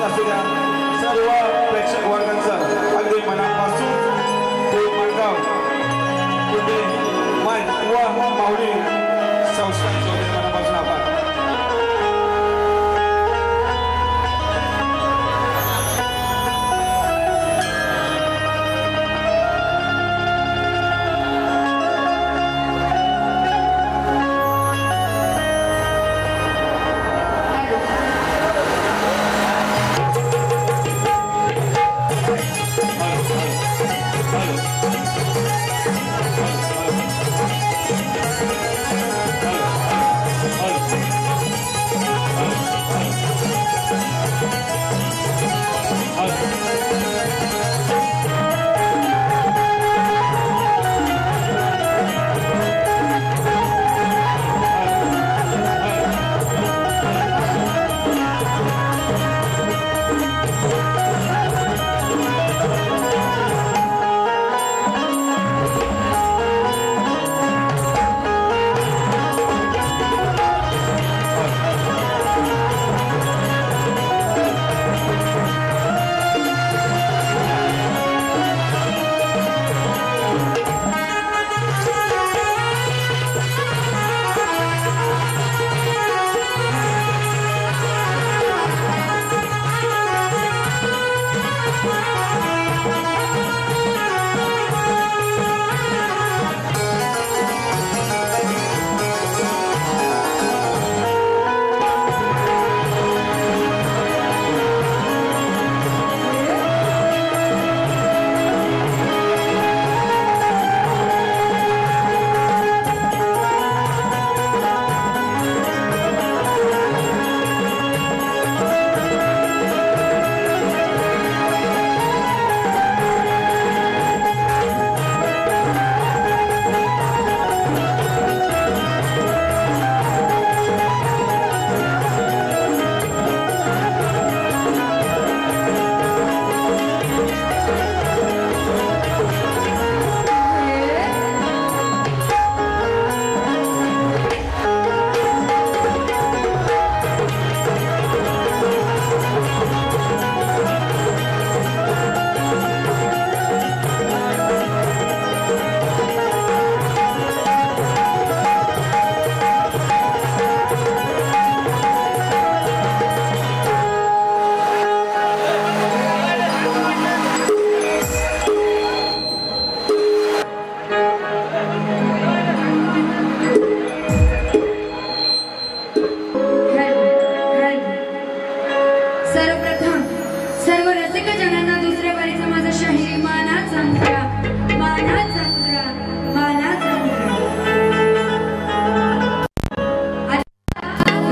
असू द्या सर्व प्रेक्षक वर्गांचं अगदी मनापासून ते माणगाव कुठे मन व माऊली संस्थांचे मनापासून आभार.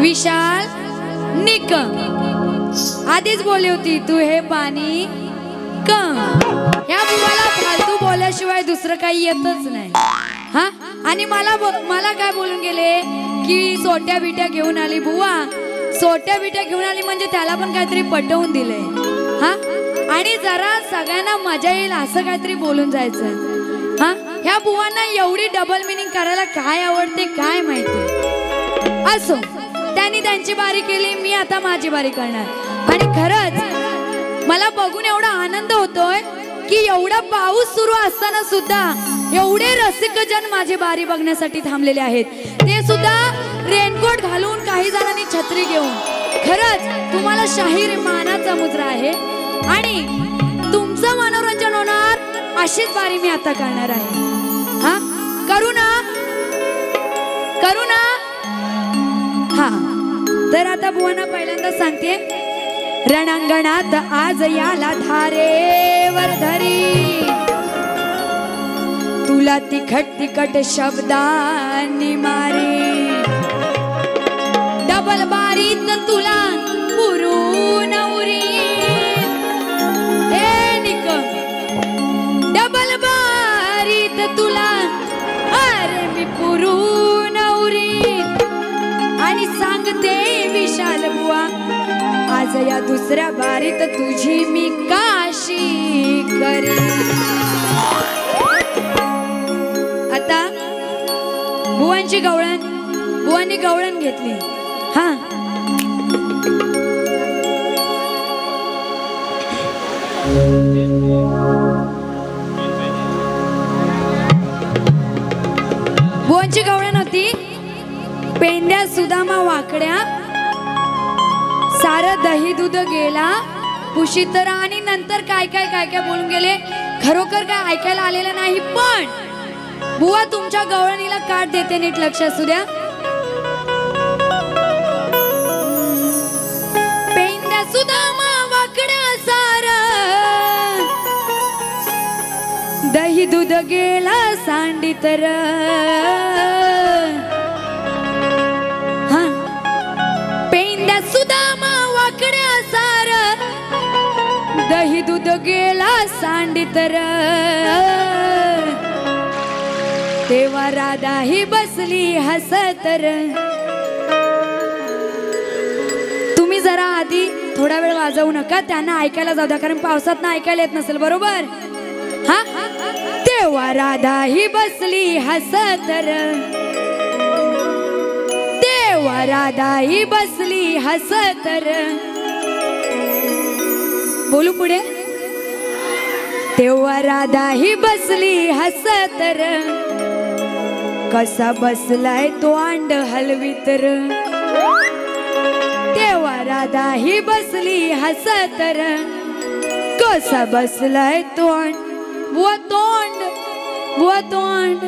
विशाल निकम आधीच बोलली होती तू हे पाणी कम. ह्या बुवाला फालतू बोलल्याशिवाय दुसरं काही येतच नाही. हा आणि मला काय बोलून गेले की सोट्या बिट्या घेऊन आली बुवा. सोट्या बिट्या घेऊन आली म्हणजे त्याला पण काहीतरी पटवून दिले. हा आणि जरा सगळ्यांना मजा येईल असं काहीतरी बोलून जायचं. हा ह्या बुवांना एवढी डबल मिनिंग करायला काय आवडते काय माहिती. असो त्यांनी त्यांची बारी केली, मी आता माझी बारी करणार. आणि खरंच मला बघून एवढा आनंद होतोय की एवढा पाऊस सुरू असताना सुद्धा एवढे रसिक जन माझी बारी बघण्यासाठी थांबलेले आहेत. ते सुद्धा रेनकोट घालून, काही जणांनी छत्री घेऊन. खरंच तुम्हाला शाहीर मानाचा मुजरा आहे आणि तुमचं मनोरंजन होणार अशीच बारी मी आता करणार आहे. हा करू ना करू ना. हा तर आता बुवांना पहिल्यांदा सांगते. रणांगणात आज याला धारेवर धरी, तुला तिखट तिखट शब्दांनी मारी. डबल बारीत तुला पुरून उरीत. हे निकम डबल बारीत तुला अरे मी पुरून उरीत. आणि सांगते विशाल बुवा आज या दुसऱ्या बारीत तुझी मी काशी करी. आता बुवांची गवळण, बुवांनी गवळण घेतली. हा बुवांची गवळण होती, पेंड्या सुदामा वाकड्या, सारं दही दूध गेला पुशीतरा, आणि नंतर काय काय काय काय बोलून गेले खरोखर काय ऐकायला आलेलं नाही. पण बुवा तुमच्या गवळणीला काट देते, नीट लक्ष असू द्या. पेंड्या सुदामा वाकड्या सारं दही दूध गेला सांडी तर, पेंड्या सुदामा वाकड्या सार दही दूध गेला सांडी तर, तेव्हा राधा ही बसली हसतर. तुम्ही जरा आधी थोडा वेळ वाजवू नका, त्यांना ऐकायला जाऊ द्या, कारण पावसात ना ऐकायला येत नसेल, बरोबर? हा, तेव्हा राधा ही बसली हसतर, तेव्हा राधा ही बसली हसतर. बोलू पुढे. तेव्हा राधा ही बसली हसतर, कसा बसलाय तो अंड हलवीतर. तेव्हा राधा ही बसली हसतर, कसा बसलाय तो अंड. बुवा तोंड, बुवा तोंड,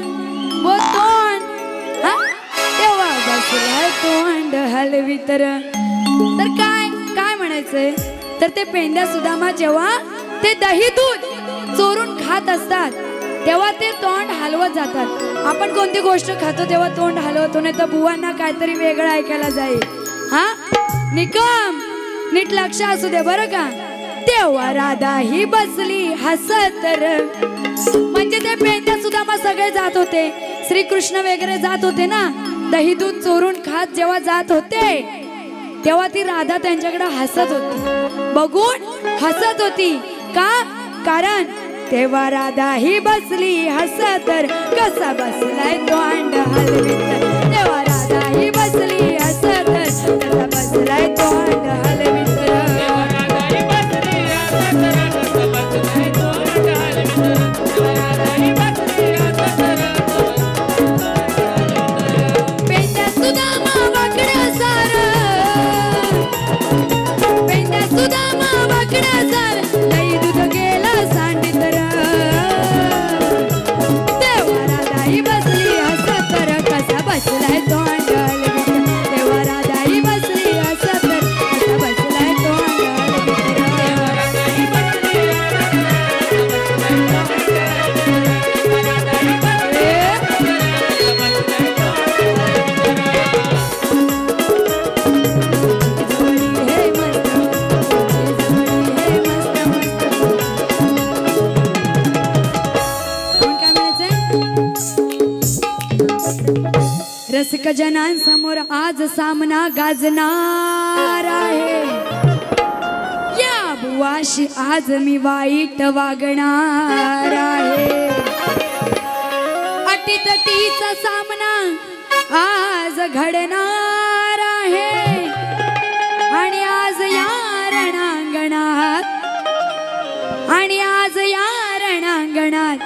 बुवा तोंड. हा, तेव्हा बसलाय तोंड हलवीतर. तर काय काय म्हणायचंय, तर ते पेंड्या सुदामा जेव्हा ते दही दूध चोरून खात असतात तेव्हा ते तोंड हलवत जातात. आपण कोणती गोष्ट खातो तेव्हा तोंड हलवतो, नाही तर बुवांना काहीतरी वेगळं ऐकायला जाईल. हा, निकम नीट लक्ष असू दे बरं का. तेव्हा राधा ही बसली हसतर, म्हणजे ते पेंड्या सुदामा सगळे जात होते, श्रीकृष्ण वगैरे जात होते ना, दही दूध चोरून खात जेव्हा जात होते तेव्हा ती राधा त्यांच्याकडे हसत होती, बघून हसत होती. का? कारण तेव्हा राधा ही बसली हसतर, कसा बसलाय तो अंड हलवीतर. तेव्हा राधा ही बसली हसतर, कसा बसलाय तो अंड हलवीतर. पेंड्या सुदामा वाकड्या सार, पेंड्या सुदामा वाकड्या सार दही दूध गेला सांडी तर, तेव्हा राधा ही बसली हसतर, कसा बसलाय तो अंड हलवीतर. तेव्हा राधा ही बसली हसतर, कसा बसलाय तो अंड रसिक जनांसमोर आज सामना गाजणार आहे. या बुवाशी आज मी वाईट वागणार आहे. अटीतटीचा सामना आज घडणार आहे, आणि आज या रणांगणात, आणि आज या रणांगणात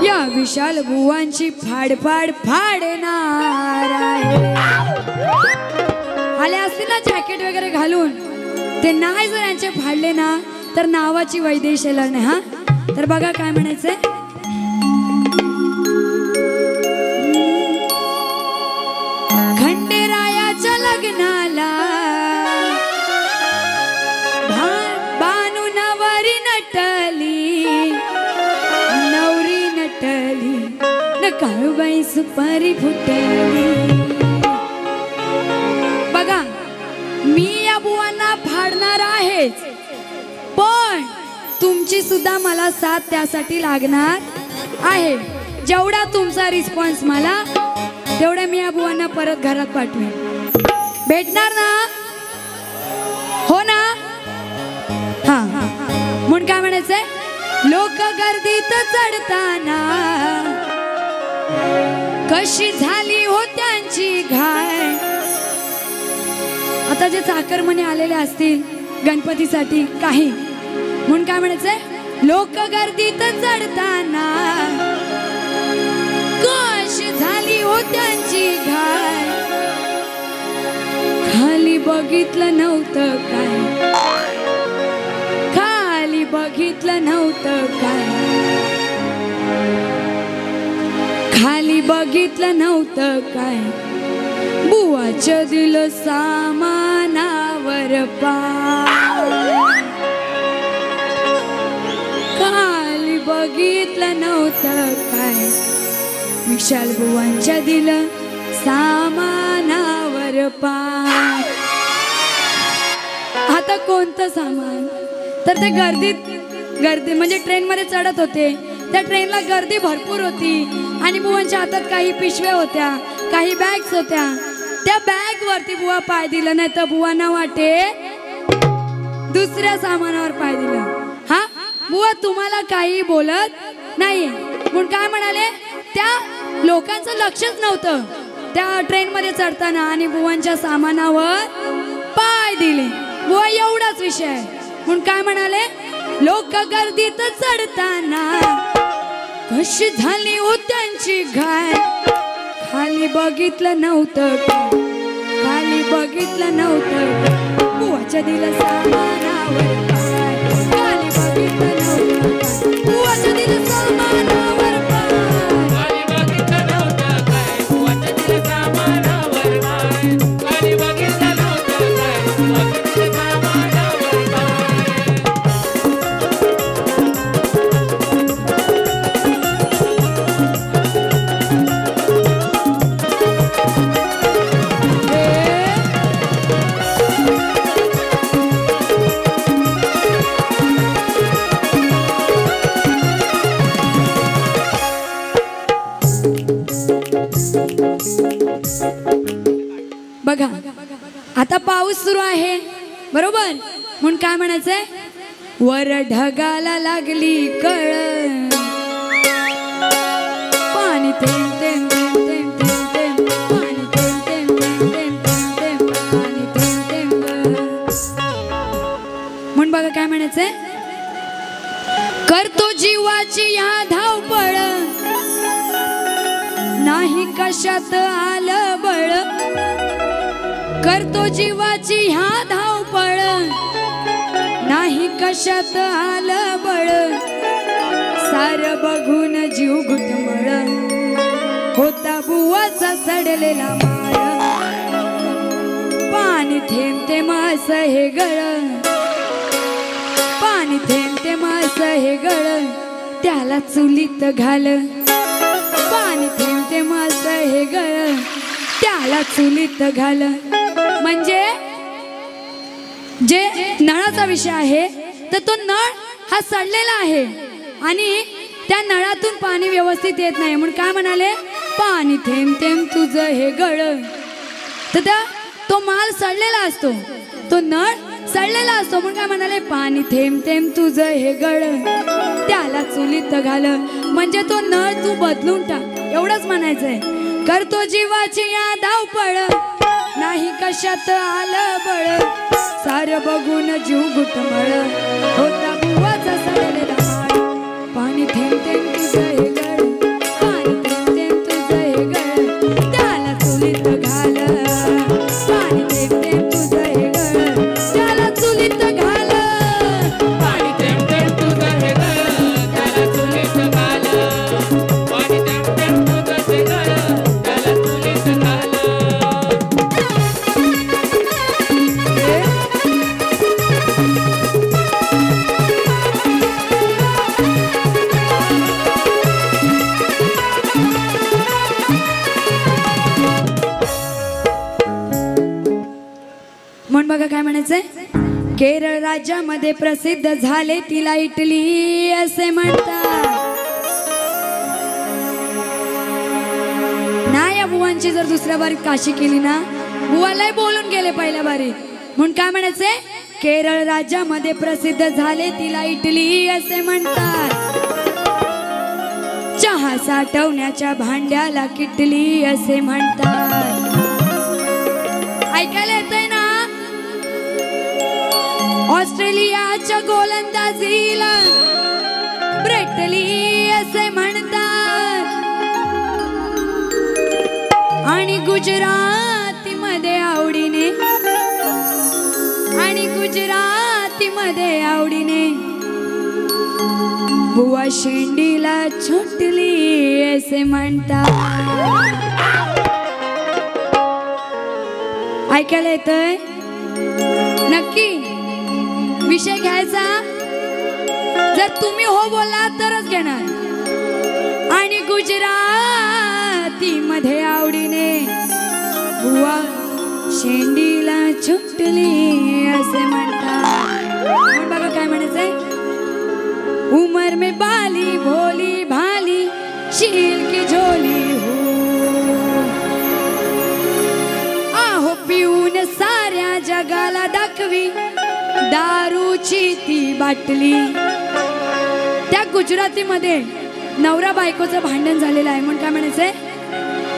या विशाल बुवांची फाडफाड फाडणार आहे. आले असतील ना जॅकेट वगैरे घालून, ते नाही जर यांचे फाडले ना तर नावाची वैदेश नाही. हा, तर बघा काय म्हणायचंय. खंडेरायाच्या लग्नाला बानू नवरी नटली, नवरी नटली न काळूबाई सुपारी फुटली. बघा मी या बुवांना फाडणार आहेच, पण तुमची सुद्धा मला साथ त्यासाठी लागणार आहे. जेवढा तुमचा रिस्पॉन्स मला, तेवढ्या मी या बुवांना परत घरात पाठवेन. भेटणार ना? हो ना? हा, म्हणून काय म्हणायचंय. लोक गर्दीत चढताना कशी झाली हो त्यांची घाय. आता जे चाकरमणी आलेले असतील गणपतीसाठी काही, म्हणून काय म्हणायचंय, लोक गर्दीत चढताना कशी झाली हो त्यांची घाय, खाली बघितलं नव्हतं काय, खाली बघितलं नव्हतं काय, खाली बघितलं नव्हतं काय, बुवाचं दिलं सामानावर पाय, खाली बघितलं नव्हतं काय, विशाल बुवांच्या दिलं सामानावर पाय. आता कोणतं सामान, तर ते गर्दी म्हणजे ट्रेन मध्ये चढत होते, त्या ट्रेनला गर्दी भरपूर होती आणि बुवांच्या हातात काही पिशव्या होत्या, काही बॅग्स होत्या. त्या बॅग वरती बुवा पाय दिलं, नाही तर बुवांना वाटे दुसऱ्या सामानावर पाय दिलं. हा बुवा तुम्हाला काही बोलत नाही म्हणून काय म्हणाले, त्या लोकांचं लक्षच नव्हतं त्या ट्रेन मध्ये चढताना आणि बुवांच्या सामानावर पाय दिले. बुवा एवढाच विषय आहे. म्हणून काय म्हणाले, लोक गर्दीत चढताना कशी झाली हो त्यांची घाय, खाली बघितलं नव्हतं काय, खाली बघितलं नव्हतं काय, बुवाच्या दिलं सामानावर पाय, खाली बघितलं नव्हतं काय, बुवाच्या दिलं सामानावर पाय, खाली बघितलं नव्हतं काय, बुवाच्या दिलं सामानावर पाय, खाली बघितलं नव्हतं काय, बुवाच्या दिलं सामानावर पाय. बघा आता पाऊस सुरू आहे बरोबर, म्हणून काय म्हणायचंय, वर ढगाला लागली कळ, पाणी थेंब थेंब थेंब थेंब थेंब थेंब, पाणी थेंब थेंब थेंब थेंब थेंब थेंब, पाणी थेंब थेंब. म्हणून बघा काय म्हणायचंय, करतो जीवाची या धावपळ, नाही कशात आलं बळ, करतो जीवाची ह्या धावपळ, नाही कशात आलं बळ, सार बघून जीव घुटमळ, होता बुवाचा सडलेला माळ, पाणी थेंब थेंब असं हे गळ, पाणी थेंब थेंब असं हे गळ, त्याला चुलीत घाल, पाणी थेंब थेंब असं हे गळ, त्याला चुलीत घाल. म्हणजे जे नळाचा विषय आहे तर तो नळ हा सडलेला आहे आणि त्या नळातून पाणी व्यवस्थित येत नाही, म्हणून काय म्हणाले, पाणी थेंब थेंब तुझं हे गळ. तर तो माल सडलेला असतो, तो नळ सडलेला असतो, म्हणून काय म्हणाले, पाणी थेंब थेंब तुझं हे गळ, त्याला चुलीत घाल. म्हणजे तो नळ तू बदलून टाक, एवढंच म्हणायचंय. करतो जीवाची या धावपळ, नाही कशात आलं बळ, सार बघून जीव घुटमळ, होता बुवाचा सडलेला माळ, पाणी थेंब थेंब तुझं हे गळ, पाणी थेंब थेंब तुझं हे गळ, त्याला चुलीत घाल, पाणी थेंब थेंब तुझं हे गळ, त्याला चुलीत घाल, पाणी थेंब थेंब तुझं हे गळ, त्याला चुलीत घाल, पाणी थेंब थेंब तुझं हे गळ, त्याला चुलीत घाल. म्हणून बघा काय म्हणायचंय, केरळ राज्यामध्ये प्रसिद्ध झाले तिला इटली असे म्हणतात. ना या बुवांची जर दुसऱ्या बारीत काशी केली ना, बुवालाही बोलून गेले पहिल्या बारीत. म्हणून काय म्हणायचंय, केरळ राज्यामध्ये प्रसिद्ध झाले तिला इटली असे म्हणतात. चहा साठवण्याच्या भांड्याला किटली असे म्हणतात. ऐकायला येतंय ना? ऑस्ट्रेलियाच्या गोलंदाजीला ब्रेटली असे म्हणतात आणि गुजराती मध्ये आवडीने बुवा शेंडीला छोटली असे म्हणतात. ऐकायला येतंय नक्की विषय घ्यायचा. जर तुम्ही हो बोलला तरच घेणार. आणि गुजराती मध्ये आवडीने बुवा शेंडीला छोटली असे म्हणतात. बघा काय म्हणायचंय. उमर में बाली भोली भाली शील की झोली हो आहो पिऊन साऱ्या जगाला दाखवी दारूची ती बाटली. त्या गुजरातीमध्ये नवरा बायकोचं भांडण झालेलं आहे म्हणून काय म्हणायचंय.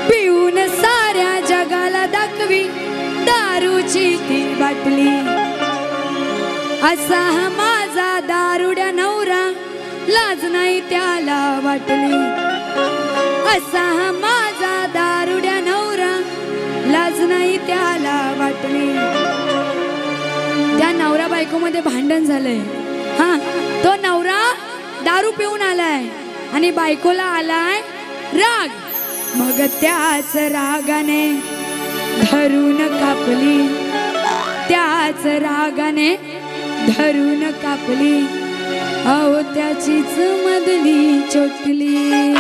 पिऊन साऱ्या जगाला दाखवी दारूची ती बाटली. असा हा माझा दारुड्या नवरा लाज नाही त्याला वाटली. असा हा माझा दारुड्या नवरा लाज नाही त्याला वाटली. त्या नवरा बायको मध्ये भांडण झालंय. हा तो नवरा दारू पिऊन आलाय आणि बायकोला आलाय राग. मग त्याच रागाने धरून कापली. त्याच रागाने धरून कापली. अहो त्याचीच मधली चोटली.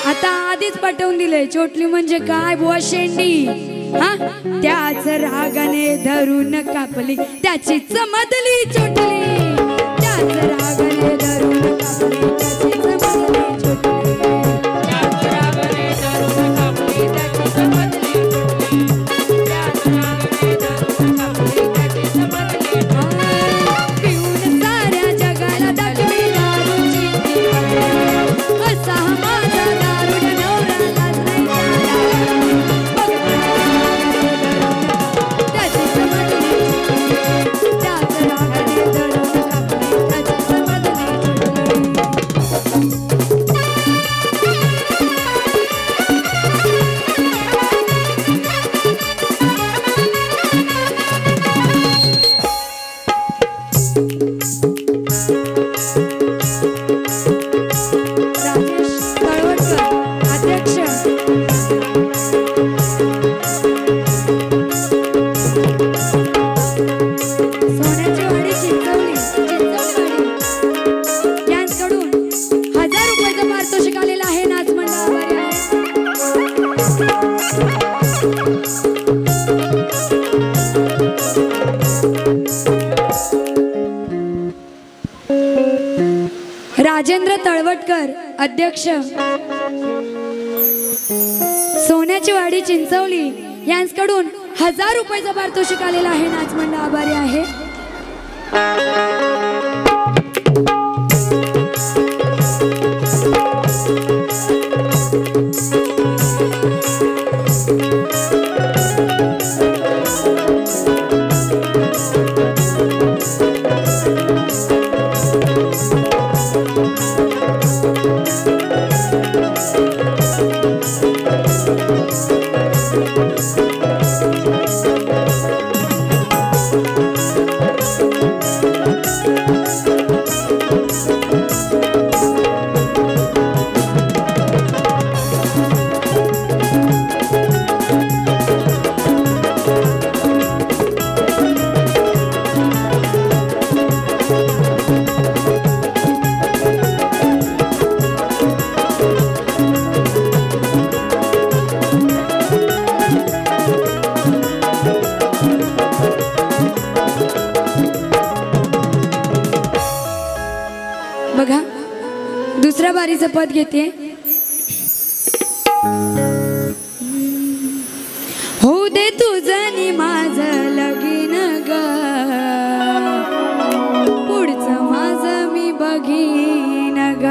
आता आधीच पटवून दिले चोटली म्हणजे काय बुवा शेंडी. हा त्याच रागाने धरून कापली. त्याचीच मधली चोटली. त्याच रागाने धरून कापली. त्याचीच मधली चोटली. त्याच रागाने धरून कापली. त्याचीच मधली चोटली. त्याच रागाने धरून कापली. त्याचीच मधली चोटली. पिऊन साऱ्या जगाला दाखवी दारूची ती बाटली. असा हा माझा दारुड्या नवरा लाज नाही त्याचीच मधली चोटली. त्याच रागाने धरून कापली. त्याचीच मधली राजेश तळवटकर अध्यक्ष. सोन्याची वाडी चिंचवली यांच्याकडून 1000 रुपयाचं पारितोषिक आलेलं आहे. नाच मंडळावर राजेंद्र तळवटकर अध्यक्ष सोन्याची वाडी चिंचवली यांच्याकडून 1000 रुपयाचं पारितोषिक आलेलं आहे. नाच मंडळ आभारी आहे. बघा दुसऱ्या बारीचं पद घेते. होऊ दे तुझं नि माझं लगीन ग पुढचं माझं मी बघीन ग.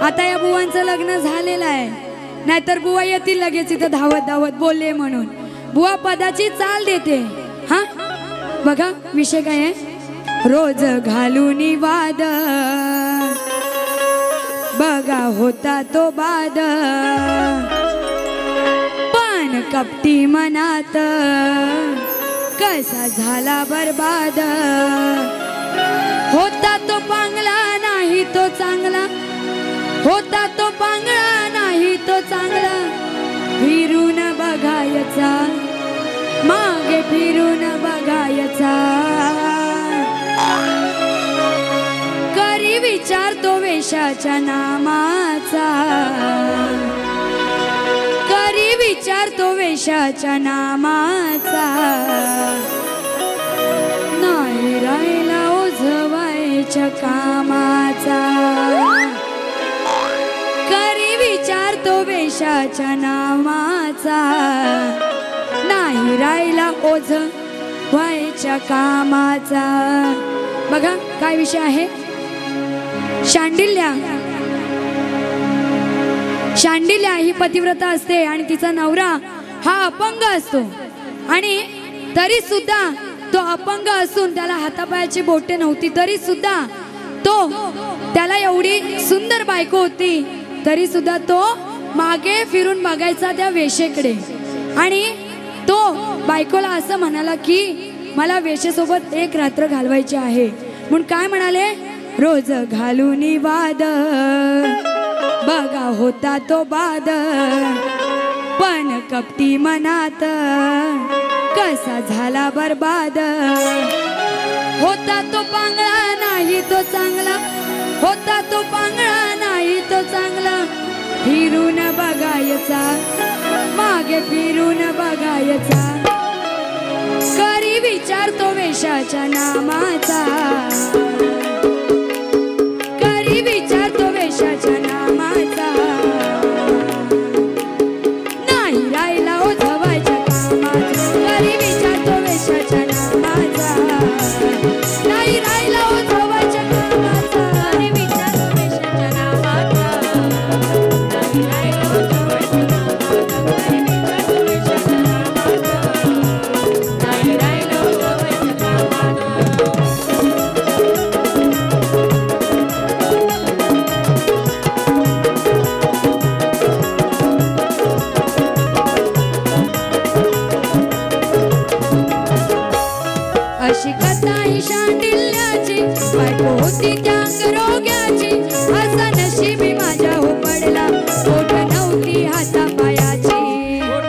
आता या बुवांचं लग्न झालेलं आहे. नाहीतर बुवा येतील लगेच इथं धावत धावत बोलले म्हणून. बुवा पदाची चाल देते. हा बघा विषय काय आहे, रोज घालून वाद बघा होता तो बाद, पण कपटी मनात कसा झाला बरबाद, होता तो पांगला नाही तो चांगला, होता तो पांगळा नाही तो चांगला, फिरून बघायचा मागे फिरून बघायचा, करी विचार तो वेशाच्या नामाचा, करी विचार तो वेशाच्या नामाचा, नाही राहिला ओझवायच्या कामाचा, करी विचार तो वेशाच्या नामाचा, नाही राहिला ओझ व्हायच्या कामाचा. बघा काय विषय आहे, शांडिल्या. शांडिल्या ही पतिव्रता असते आणि तिचा नवरा हा अपंग असतो आणि तरी सुद्धा तो अपंग असून त्याला हातापायाची बोटे नव्हती, तरी सुद्धा तो त्याला एवढी सुंदर बायको होती तरी सुद्धा तो मागे फिरून बघायचा त्या वेशेकडे आणि तो बायकोला असं म्हणाला की मला वेशेसोबत एक रात्र घालवायची आहे. म्हणून काय म्हणाले, रोज घालून वाद बघा होता तो बाद, पण कपटी मनात कसा झाला बरबाद, होता तो पांगळा नाही तो चांगला, होता तो पांगळा नाही तो चांगला, फिरून बघायचा मागे फिरून बघायचा, करी विचार तो वेशाच्या नामाचा, करी विचार तो वेशाच्या नामाचा, नाही राहिला ओझवायच्या कामाचा, करी विचार तो वेशाच्या नामाचा, नाही राहिला ओझवायच्या कामाचा, करी विचार तो वेशाच्या नामाचा, नाही राहिला ओझवायच्या कामाचा, करी विचार तो वेशाच्या नामाचा, नाही राहिला ओझवायच्या कामाचा. अशी कथा ही शांडिल्याची, बायको होती त्या अंगरोग्याची, असा नशिबी माझ्या हो पडला, पोट नव्हती हातापायाची, पोट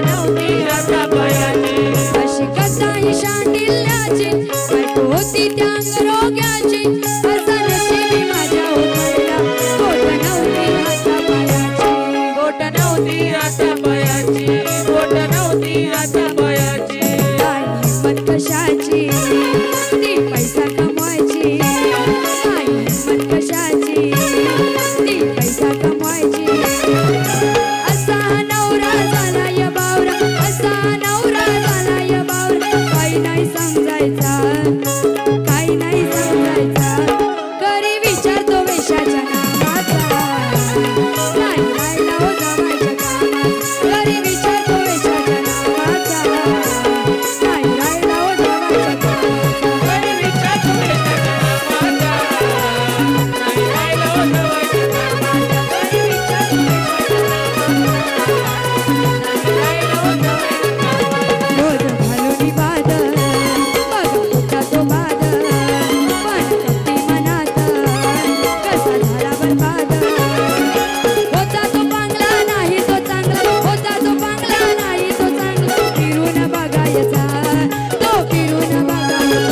नव्हती हातापायाची. अशी कथा ही शांडिल्याची, बायको होती त्या अंगरोग्याची, असा नशिबी माझ्या हो पडला, पोट नव्हती हातापायाची, पोट नव्हती हातापायाची, पोट नव्हती हातापायाची. काय हिंमत कशाची ती पैसा कमवायची, काय हिंमत कशाची ती पैसा कमवायची, असा नवरा झाला या बावरा, असा नवरा झाला या बावरा, काही नाही समजायचा, काही नाही समजायचा, करी विचार तो वेशाच्या नामाचा, नाही राहिला ओझवायच्या कामाचा, करी विचार तो वेशाच्या नामाचा, नाही राहिला ओझवायच्या कामाचा, करी विचार तो वेशाच्या नामाचा, नाही राहिला ओझवायच्या कामाचा, करी विचार तो वेशाच्या नामाचा, नाही राहिला ओझवायच्या कामाचा. रोज घालून वाद बघा होता तो बाद, पण कपटी मनात कसा झाला बरबाद, होता तो पांगला नाही तो चांगला, होता तो पांगला नाही तो चांगला, फिरून बघायचा तो फिरून बघायचा,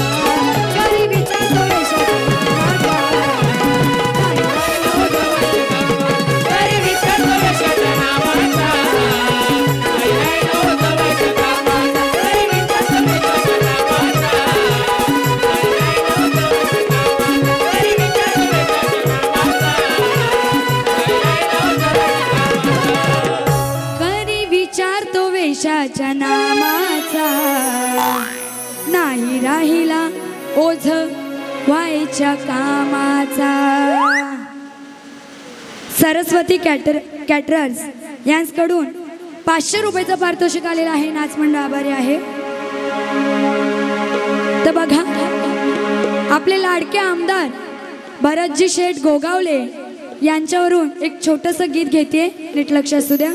करी विचार तो वेशाच्या नामाचा, नाही राहिला ओझवायच्या कामाचा, करी विचार तो वेशाच्या नामाचा, नाही राहिला ओझवायच्या कामाचा, करी विचार तो वेशाच्या नामाचा, नाही राहिला ओझवायच्या कामाचा, करी विचार तो वेशाच्या नामाचा, नाही राहिला ओझ व्हायच्या कामाचा. सरस्वती कॅटरर्स यांच्याकडून 500 रुपयाचं पारितोषिक आलेलं आहे. नाचमंडळ आभारी आहे. तर बघा आपले लाडके आमदार भरतजी शेठ गोगावले यांच्यावरून एक छोटंसं गीत घेते. नीट लक्ष असू द्या.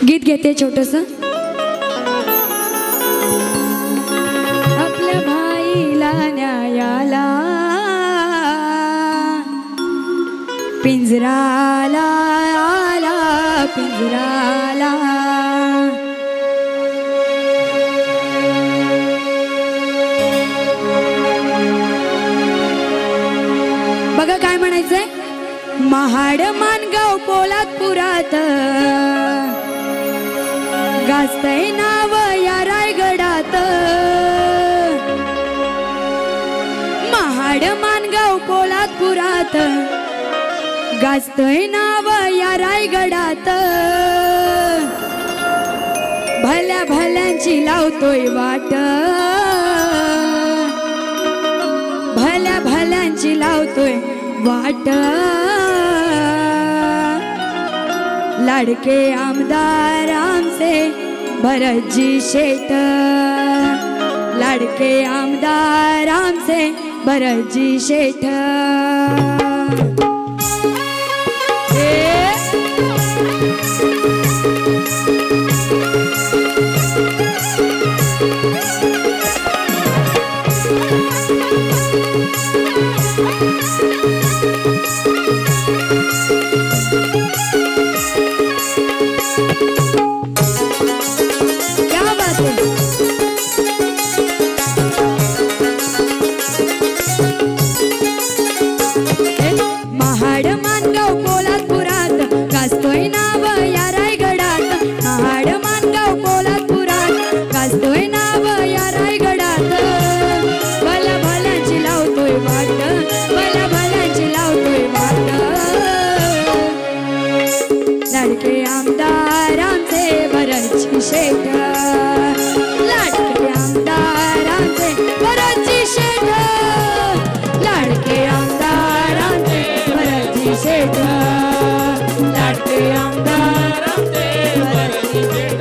गीत घेते छोटस. आपल्या भाईला न्यायाला पिंजराला आला पिंजराला. बघा काय म्हणायचंय. महाड मानगाव पोलादपुरात गाजतय नाव या रायगडात. महाड मानगाव पोलादपुरात गाजतय नाव या रायगडात. भल्या भल्यांची लावतोय वाट भल्या भल्यांची लावतोय वाट. लाडके आमदार आमचे भरतजी शेठ. लाडके आमदार आमचे भरतजी शेठ. महाड मानगाव पोलादपुरात गाजतोय नाव या रायगडात. महाड मानगाव पोलादपुरात गाजतोय नाव या रायगडात. भल्या भल्यांची लावतोय वाट भल्या भल्यांची लावतोय वाट. लाडके आमदार आमचे भरतजी शेठ. लाडके आमदार आमचे भरतजी शेठ. लाडके आमदार आमचे भरतजी शेठ. लाडके आमदार आमचे भरतजी शेठ.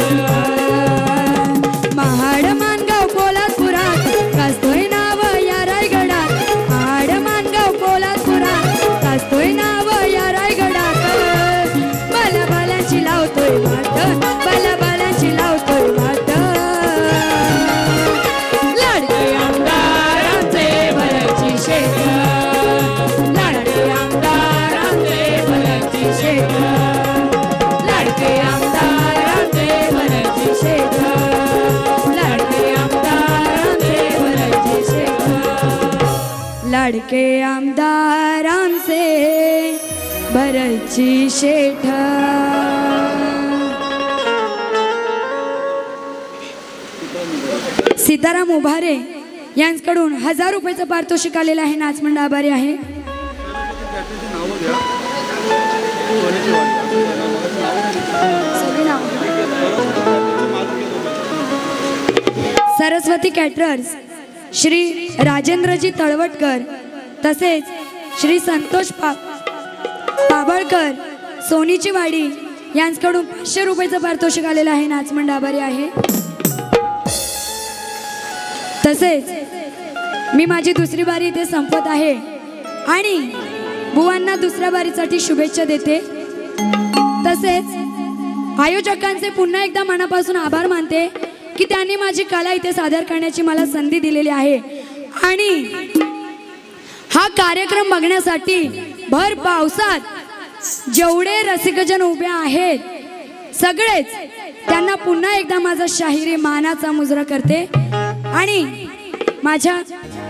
महाड मानगाव पोलादपुरात गाजतोय नाव या रायगडात. महाड मानगाव पोलादपुरात गाजतोय नाव या रायगडात. भल्या भल्यांची लावतोय वाट भल्या भल्यांची लावतोय वाट. लाडके आमदार आमचे भरतजी शेठ. लाडके आमदार आमचे भरतजी शेठ. लाडके आमदार आमचे भरतजी शेठ. लाडके आमदार आमचे भरतजी शेठ. लाडके आमदार आमचे भरतजी शेठ. सीताराम उभारे यांच्याकडून 1000 रुपयाचं पारितोषिक आलेलं आहे. नाचमंडळ आभारी आहे. सरस्वती कॅटरर्स श्री राजेंद्रजी तळवटकर तसेच श्री संतोष पाबळकर सोनीची वाडी यांच्याकडून 500 रुपयाचं पारितोषिक आलेलं आहे. नाचमंडळ आभारी आहे. तसेच मी माझी दुसरी बारी इथे संपत आहे. आणि बुवांना दुसऱ्या बारीसाठी शुभेच्छा देते. तसेच आयोजकांचे पुन्हा एकदा मनापासून आभार मानते की त्यांनी माझी कला इथे सादर करण्याची मला संधी दिलेली आहे. आणि हा कार्यक्रम बघण्यासाठी भर पावसात जेवढे रसिकजन उभे आहेत सगळेच त्यांना पुन्हा एकदा माझा शाहिरी मानाचा मुजरा करते. आणि माझ्या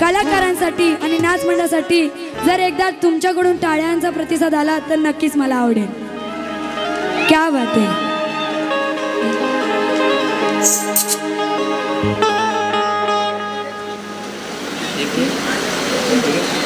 कलाकारांसाठी आणि नाच मंडळासाठी जर एकदा तुमच्याकडून टाळ्यांचा प्रतिसाद आला तर नक्कीच मला आवडेल. क्या बात आहे. देखिए